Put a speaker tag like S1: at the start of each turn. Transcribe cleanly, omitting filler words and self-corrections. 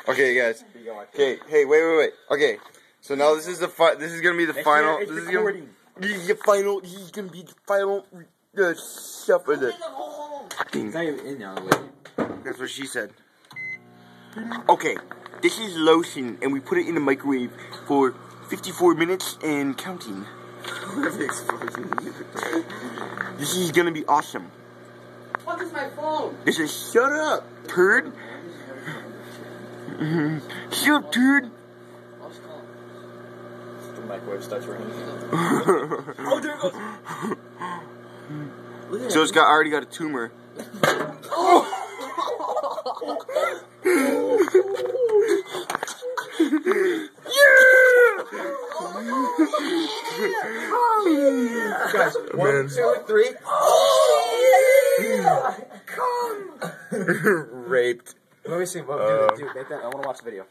S1: Okay, guys. Okay, hey, wait. Okay, so now this is gonna be the final. This is gonna be the final. This is gonna be the final stuff of the.
S2: It's not even in now. Wait.
S1: That's what she said. Okay, this is lotion, and we put it in the microwave for 54 minutes and counting. This is gonna be awesome.
S2: What is my phone?
S1: This is shut up, turd. Shut up, turd.
S2: The microwave starts ringing.
S1: Oh, there it goes. So it's already got a tumor.
S2: Guys, 1, 2, 3. Come!
S1: Raped.
S2: Let me see. Dude, make that. I want to watch the video.